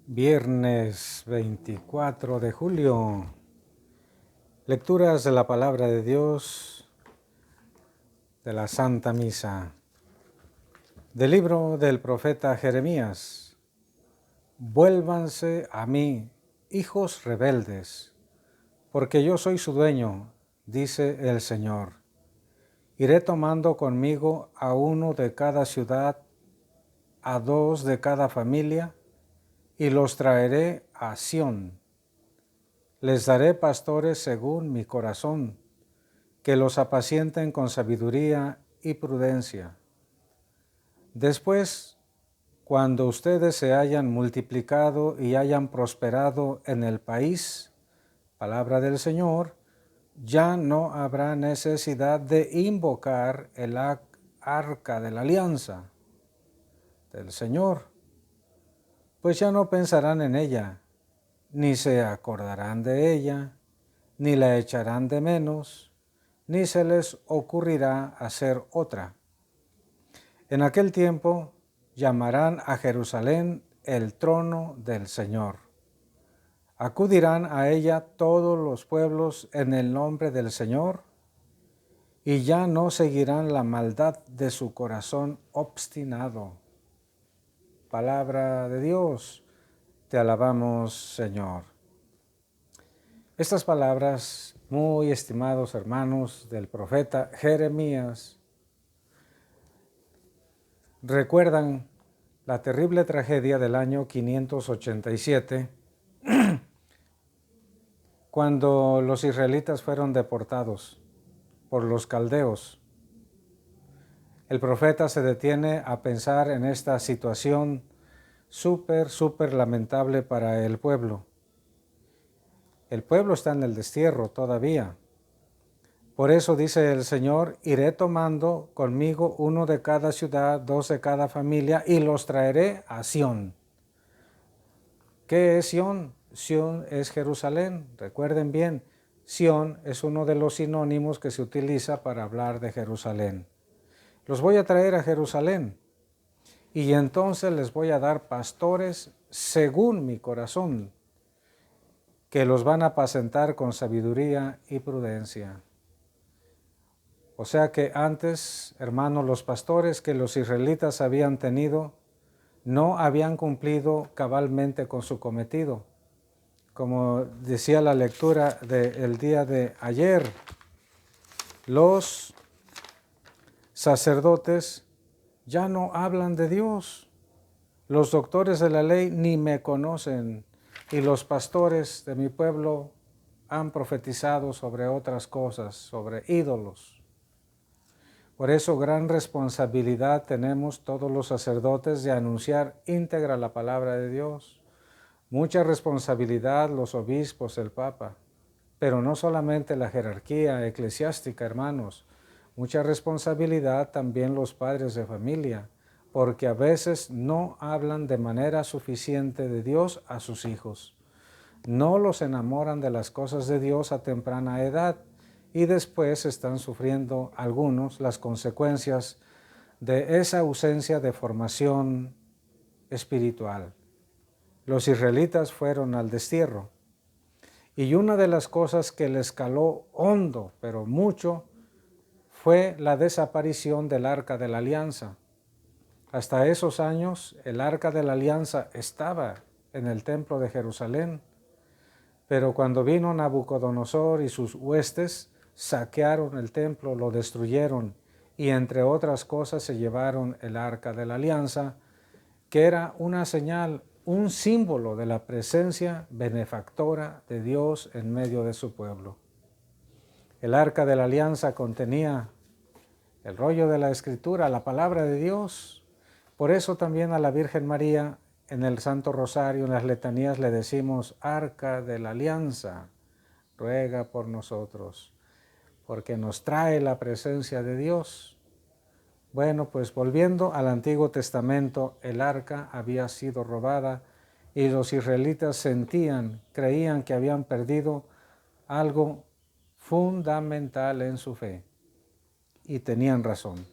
Viernes 24 de julio. Lecturas de la Palabra de Dios de la Santa Misa. Del libro del profeta Jeremías. Vuélvanse a mí, hijos rebeldes, porque yo soy su dueño, dice el Señor. Iré tomando conmigo a uno de cada ciudad, a dos de cada familia, y los traeré a Sión. Les daré pastores según mi corazón, que los apacienten con sabiduría y prudencia. Después, cuando ustedes se hayan multiplicado y hayan prosperado en el país, palabra del Señor, ya no habrá necesidad de invocar el arca de la alianza del Señor, pues ya no pensarán en ella, ni se acordarán de ella, ni la echarán de menos, ni se les ocurrirá hacer otra. En aquel tiempo llamarán a Jerusalén el trono del Señor. Acudirán a ella todos los pueblos en el nombre del Señor, y ya no seguirán la maldad de su corazón obstinado. Palabra de Dios, te alabamos, Señor. Estas palabras, muy estimados hermanos, del profeta Jeremías, recuerdan la terrible tragedia del año 587, cuando los israelitas fueron deportados por los caldeos. El profeta se detiene a pensar en esta situación súper lamentable para el pueblo. El pueblo está en el destierro todavía. Por eso dice el Señor, iré tomando conmigo uno de cada ciudad, dos de cada familia, y los traeré a Sión. ¿Qué es Sión? Sión es Jerusalén. Recuerden bien, Sión es uno de los sinónimos que se utiliza para hablar de Jerusalén. Los voy a traer a Jerusalén, y entonces les voy a dar pastores según mi corazón, que los van a apacentar con sabiduría y prudencia. O sea que antes, hermanos, los pastores que los israelitas habían tenido no habían cumplido cabalmente con su cometido. Como decía la lectura del día de ayer, los sacerdotes ya no hablan de Dios. Los doctores de la ley ni me conocen, y los pastores de mi pueblo han profetizado sobre otras cosas, sobre ídolos. Por eso gran responsabilidad tenemos todos los sacerdotes de anunciar íntegra la palabra de Dios. Mucha responsabilidad los obispos, el Papa, pero no solamente la jerarquía eclesiástica, hermanos. Mucha responsabilidad también los padres de familia, porque a veces no hablan de manera suficiente de Dios a sus hijos. No los enamoran de las cosas de Dios a temprana edad, y después están sufriendo algunos las consecuencias de esa ausencia de formación espiritual. Los israelitas fueron al destierro, y una de las cosas que les caló hondo, pero mucho, fue la desaparición del Arca de la Alianza. Hasta esos años el Arca de la Alianza estaba en el templo de Jerusalén, pero cuando vino Nabucodonosor y sus huestes, saquearon el templo, lo destruyeron, y entre otras cosas se llevaron el Arca de la Alianza, que era una señal, un símbolo de la presencia benefactora de Dios en medio de su pueblo. El Arca de la Alianza contenía el rollo de la Escritura, la palabra de Dios. Por eso también a la Virgen María en el Santo Rosario, en las letanías, le decimos Arca de la Alianza, ruega por nosotros, porque nos trae la presencia de Dios. Bueno, pues volviendo al Antiguo Testamento, el arca había sido robada y los israelitas creían que habían perdido algo fundamental en su fe. Y tenían razón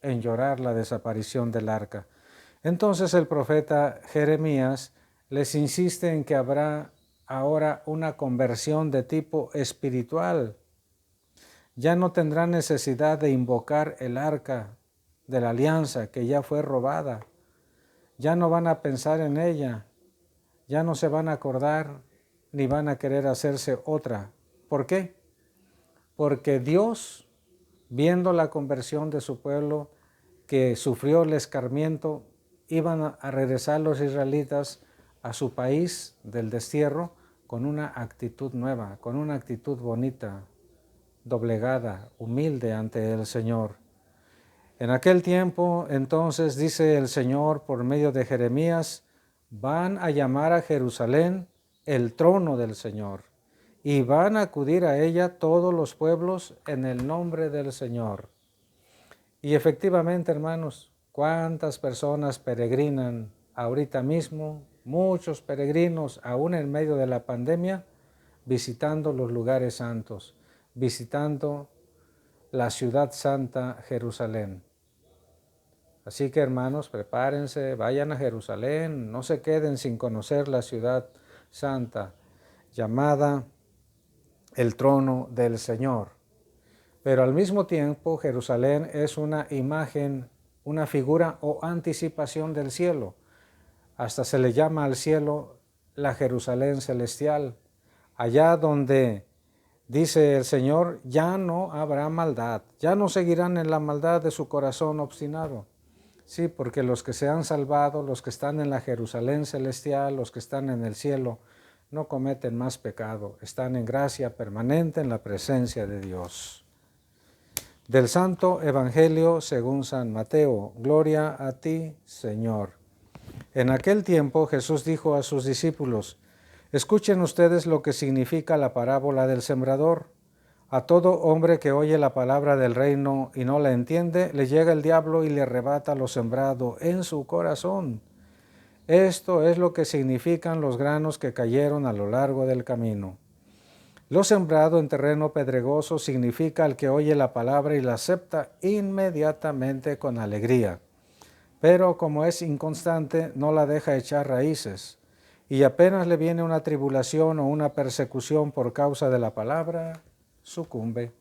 en llorar la desaparición del arca. Entonces el profeta Jeremías les insiste en que habrá ahora una conversión de tipo espiritual. Ya no tendrán necesidad de invocar el arca de la alianza que ya fue robada. Ya no van a pensar en ella, ya no se van a acordar ni van a querer hacerse otra. ¿Por qué? Porque Dios, viendo la conversión de su pueblo que sufrió el escarmiento, iban a regresar los israelitas a su país del destierro con una actitud nueva, con una actitud bonita, doblegada, humilde ante el Señor. En aquel tiempo, entonces, dice el Señor por medio de Jeremías, van a llamar a Jerusalén el trono del Señor, y van a acudir a ella todos los pueblos en el nombre del Señor. Y efectivamente, hermanos, ¿cuántas personas peregrinan ahorita mismo? Muchos peregrinos, aún en medio de la pandemia, visitando los lugares santos, visitando la ciudad santa, Jerusalén. Así que, hermanos, prepárense, vayan a Jerusalén, no se queden sin conocer la ciudad santa, llamada el trono del Señor. Pero al mismo tiempo, Jerusalén es una imagen, una figura o anticipación del cielo. Hasta se le llama al cielo la Jerusalén celestial, allá donde, dice el Señor, ya no habrá maldad, ya no seguirán en la maldad de su corazón obstinado. Sí, porque los que se han salvado, los que están en la Jerusalén celestial, los que están en el cielo, no cometen más pecado, están en gracia permanente en la presencia de Dios. Del Santo Evangelio según San Mateo. Gloria a ti, Señor. En aquel tiempo Jesús dijo a sus discípulos, escuchen ustedes lo que significa la parábola del sembrador. A todo hombre que oye la palabra del reino y no la entiende, le llega el diablo y le arrebata lo sembrado en su corazón. Esto es lo que significan los granos que cayeron a lo largo del camino. Lo sembrado en terreno pedregoso significa el que oye la palabra y la acepta inmediatamente con alegría. Pero como es inconstante, no la deja echar raíces. Y apenas le viene una tribulación o una persecución por causa de la palabra, sucumbe.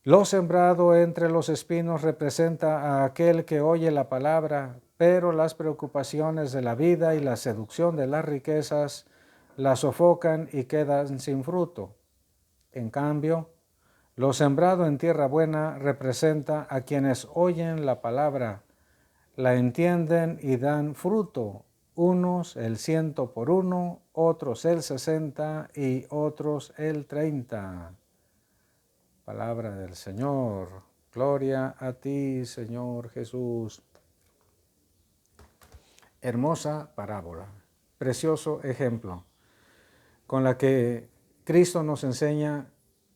Lo sembrado entre los espinos representa a aquel que oye la palabra, pero las preocupaciones de la vida y la seducción de las riquezas la sofocan y quedan sin fruto. En cambio, lo sembrado en tierra buena representa a quienes oyen la palabra, la entienden y dan fruto, unos el 100 por uno, otros el 60 y otros el 30. Palabra del Señor. Gloria a ti, Señor Jesús. Hermosa parábola, precioso ejemplo, con la que Cristo nos enseña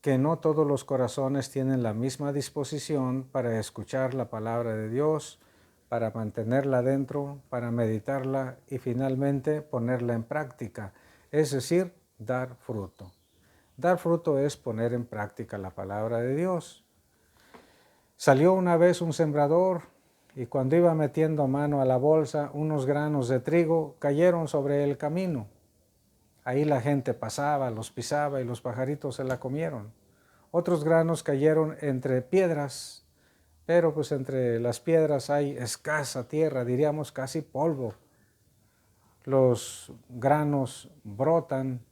que no todos los corazones tienen la misma disposición para escuchar la palabra de Dios, para mantenerla dentro, para meditarla y finalmente ponerla en práctica, es decir, dar fruto. Dar fruto es poner en práctica la palabra de Dios. Salió una vez un sembrador y cuando iba metiendo mano a la bolsa, unos granos de trigo cayeron sobre el camino. Ahí la gente pasaba, los pisaba y los pajaritos se la comieron. Otros granos cayeron entre piedras, pero pues entre las piedras hay escasa tierra, diríamos casi polvo. Los granos brotan,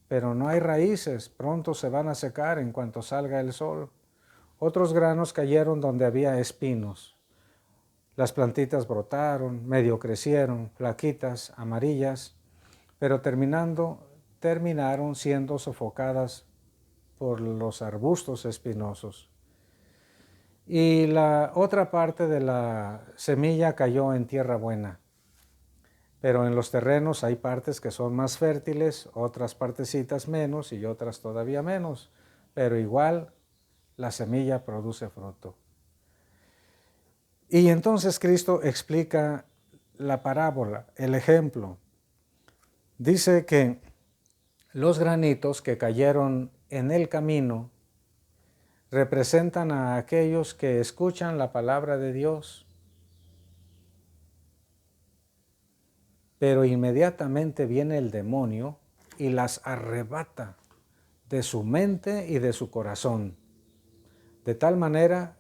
pero no hay raíces, pronto se van a secar en cuanto salga el sol. Otros granos cayeron donde había espinos. Las plantitas brotaron, medio crecieron, flaquitas, amarillas, pero terminaron siendo sofocadas por los arbustos espinosos. Y la otra parte de la semilla cayó en tierra buena. Pero en los terrenos hay partes que son más fértiles, otras partecitas menos y otras todavía menos, pero igual la semilla produce fruto. Y entonces Cristo explica la parábola, el ejemplo. Dice que los granitos que cayeron en el camino representan a aquellos que escuchan la palabra de Dios. pero inmediatamente viene el demonio y las arrebata de su mente y de su corazón, de tal manera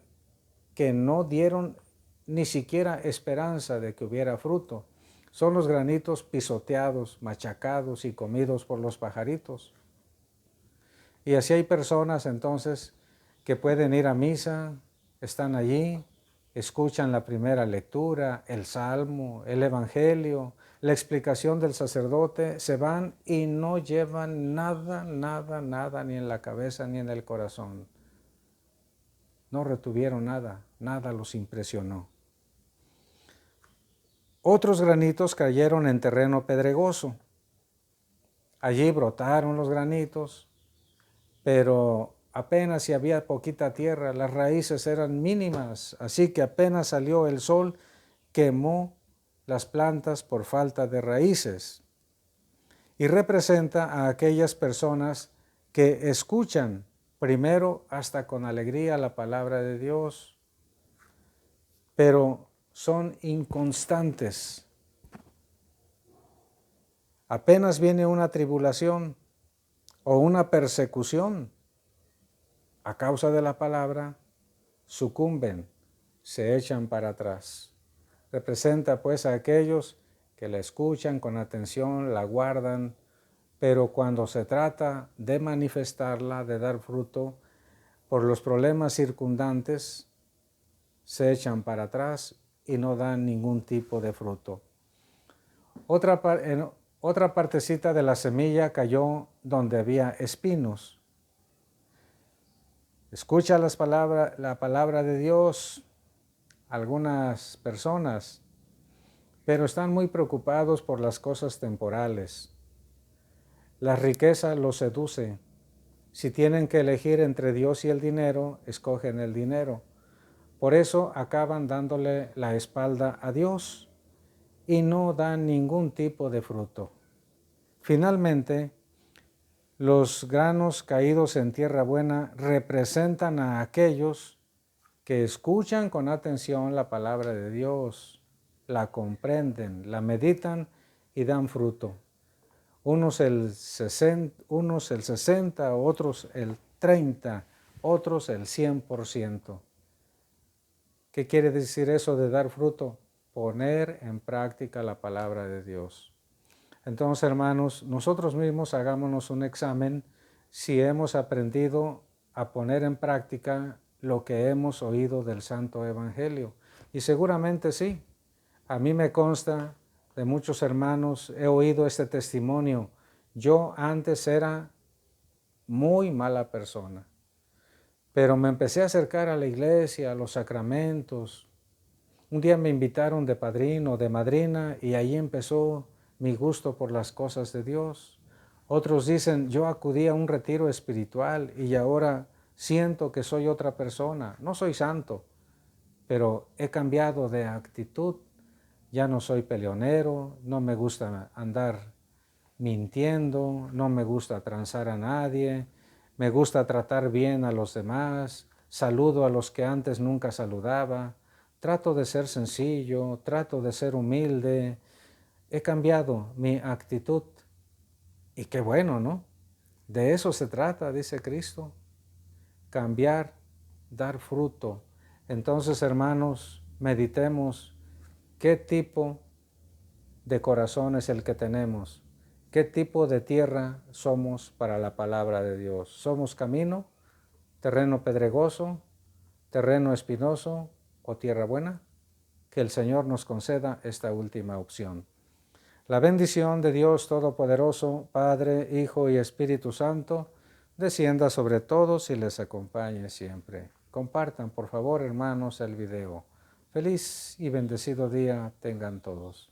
que no dieron ni siquiera esperanza de que hubiera fruto. Son los granitos pisoteados, machacados y comidos por los pajaritos. Y así hay personas entonces que pueden ir a misa, están allí, escuchan la primera lectura, el salmo, el evangelio, la explicación del sacerdote, se van y no llevan nada, ni en la cabeza ni en el corazón. No retuvieron nada, nada los impresionó. Otros granitos cayeron en terreno pedregoso. Allí brotaron los granitos, pero apenas si había poquita tierra, las raíces eran mínimas, así que apenas salió el sol, quemó las plantas por falta de raíces. Y representa a aquellas personas que escuchan primero hasta con alegría la palabra de Dios, pero son inconstantes. Apenas viene una tribulación o una persecución a causa de la palabra, sucumben, se echan para atrás. Representa pues a aquellos que la escuchan con atención, la guardan, pero cuando se trata de manifestarla, de dar fruto, por los problemas circundantes, se echan para atrás y no dan ningún tipo de fruto. Otra partecita de la semilla cayó donde había espinos. Escucha la palabra de Dios algunas personas, pero están muy preocupados por las cosas temporales. La riqueza los seduce. Si tienen que elegir entre Dios y el dinero, escogen el dinero. Por eso acaban dándole la espalda a Dios y no dan ningún tipo de fruto. Finalmente, los granos caídos en tierra buena representan a aquellos que escuchan con atención la palabra de Dios, la comprenden, la meditan y dan fruto. Unos el 60, otros el 30, otros el 100%. ¿Qué quiere decir eso de dar fruto? Poner en práctica la palabra de Dios. Entonces, hermanos, nosotros mismos hagámonos un examen si hemos aprendido a poner en práctica lo que hemos oído del Santo Evangelio. Y seguramente sí. A mí me consta de muchos hermanos, he oído este testimonio. Yo antes era muy mala persona, pero me empecé a acercar a la iglesia, a los sacramentos. Un día me invitaron de padrino, de madrina, y ahí empezó mi gusto por las cosas de Dios. Otros dicen, yo acudí a un retiro espiritual y ahora siento que soy otra persona. No soy santo, pero he cambiado de actitud. Ya no soy peleonero, no me gusta andar mintiendo, no me gusta transar a nadie, me gusta tratar bien a los demás, saludo a los que antes nunca saludaba, trato de ser sencillo, trato de ser humilde. He cambiado mi actitud. Y qué bueno, ¿no? De eso se trata, dice Cristo. Cambiar, dar fruto. Entonces, hermanos, meditemos qué tipo de corazón es el que tenemos. ¿Qué tipo de tierra somos para la palabra de Dios? ¿Somos camino, terreno pedregoso, terreno espinoso o tierra buena? Que el Señor nos conceda esta última opción. La bendición de Dios Todopoderoso, Padre, Hijo y Espíritu Santo, descienda sobre todos y les acompañe siempre. Compartan, por favor, hermanos, el video. Feliz y bendecido día tengan todos.